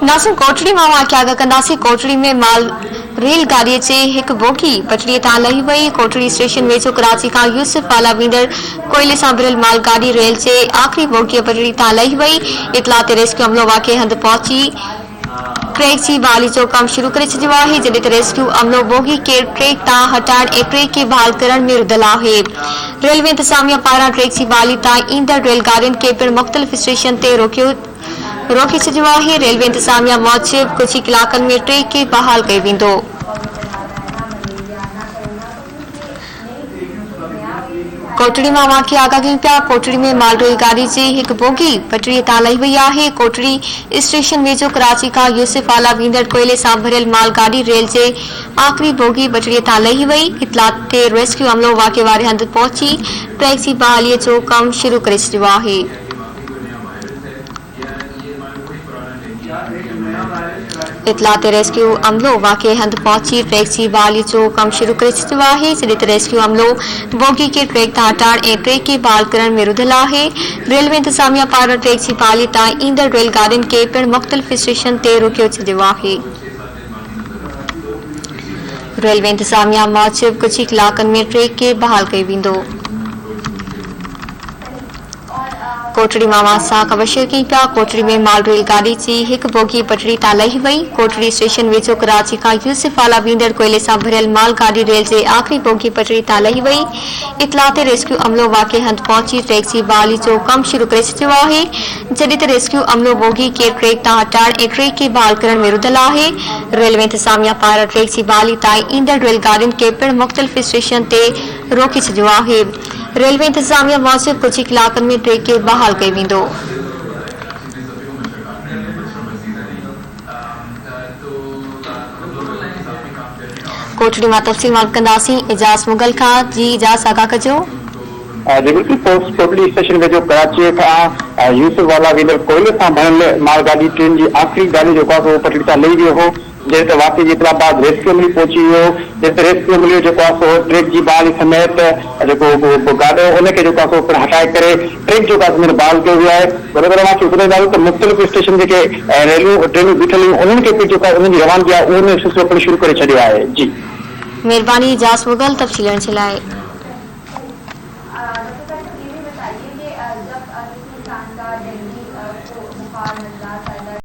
नासिर कोटड़ी में वाक़िया कंदासीं। कोटड़ी में माल रेलगाड़ी जे एक बोगी पटड़ी तां लही वई। कोटड़ी स्टेशन वेझो कराची का यूसुफ वाला वेंदड़ कोयले सां भरियल मालगाड़ी रेल जे आख़िरी बोगी पटड़ी तां लही वई। इतला ते रेस्क्यू अमलो वाक़े हंध पहुची ट्रैक जी बहाली जो कम शुरू करे छॾियो आहे, जॾहिं त रेस्क्यू अमलो बोगी के ट्रैक तां हटाइण ऐं ट्रैक खे बहाल करण में रुधल आहे। रेलवे इंतज़ामिया पारां ट्रैक जी बहाली तां ईंदड़ रेलगाॾियुनि खे पिणु मुख़्तलिफ़ स्टेशन ते रोके छॾियो आहे। रेलवे इंतज़ामिया मूजिब कुछ ई कलाकनि में ट्रैक खे बहाल कयो वेंदो। कोटड़ी में वाक़िया आगाही पिया। कोटड़ी में माल रेलगाड़ी जी एक बोगी पटड़ी तां लही वई आहे। कोटड़ी स्टेशन वेझो कराची का यूसुफ वाला वेंदड़ कोयले सां भरियल मालगाड़ी रेल जे आख़िरी बोगी पटड़ी तां लही वई। इतला ते रेस्क्यू अमलो वाक़े वारे हंधि पहुची ट्रैक जी बहालीअ जो कम शुरू करे छॾियो आहे। इतला ते रेस्क्यू अमलो वाक़े हंधि पहुची ट्रैक जी बहाली जो कम शुरू करे छॾियो आहे, जॾहिं त रेस्क्यू अमलो बोगी के ट्रैक तां हटाइण ऐं ट्रैक खे बहाल करण में रुधल आहे। रेलवे इंतज़ामिया पारां ट्रैक जी बहाली तां ईंदड़ रेलगाॾियुनि खे पिणु मुख़्तलिफ़ स्टेशन ते रोकियो छॾियो आहे। रेलवे इंतज़ामिया मूजिब कुछ ई कलाकनि में ट्रैक खे बहाल कयो वेंदो। कोटड़ी मां सां ख़बर शेयर कई पिया। कोटड़ी में माल रेलगाड़ी जी एक बोगी पटड़ी तां लही वई। कोटड़ी स्टेशन वेझो कराची का यूसुफ वाला वेंदड़ कोयले सां भरियल मालगाड़ी रेल जे आख़िरी बोगी पटड़ी तां लही वई। इतला ते रेस्क्यू अमलो वाक़े हंधि पहुची ट्रैक जी बहाली जो कम शुरू करे छॾियो आहे, जॾहिं त रेस्क्यू अमलो बोगी के ट्रैक तां हटाइण ऐं ट्रैक खे बहाल करण में रुधल आहे। रेलवे इंतज़ामिया पारां ट्रैक जी बहाली तां ईंदड़ रेलगाॾियुनि खे पिणु मुख़्तलिफ़ स्टेशन ते रोके छॾियो आहे। रेलवे इंतज़ामिया मूजिब कुछ ई कलाकनि में ट्रैक खे बहाल कयो वेंदो। कोटड़ी में तफ़सील मालूम कंदासीं एजाज़ मुगल खां। जी एजाज़ आगाह कजो। कोटड़ी स्टेशन वेझो कराची खां यूसुफ वाला वेंदड़ कोयले सां भरियल मालगाड़ी ट्रेन जी आख़िरी गाॾी जेको आहे सो पटड़ी तां लही वियो हो, जॾहिं त वाक़ई जी इतला बाद रेस्क्यू अमली पहुची वियो। जॾहिं त रेस्क्यू अमली जेको आहे सो ट्रैक जी बहाली समेत जेको गाॾो उनखे जेको आहे सो पिणु हटाए करे ट्रैक जेको आहे बहाल कयो वियो आहे। बराबरि मां ॿुधाईंदासीं त मुख़्तलिफ़ स्टेशन जेके रेलूं ट्रेनूं बीठल हुयूं उन्हनि खे पिणु जेको आहे उन्हनि जी रवानगी आहे उहो सिलसिलो पिणु शुरू करे छॾियो आहे। जी महिरबानी एजाज़ मुगल तफ़सीलनि जे लाइ।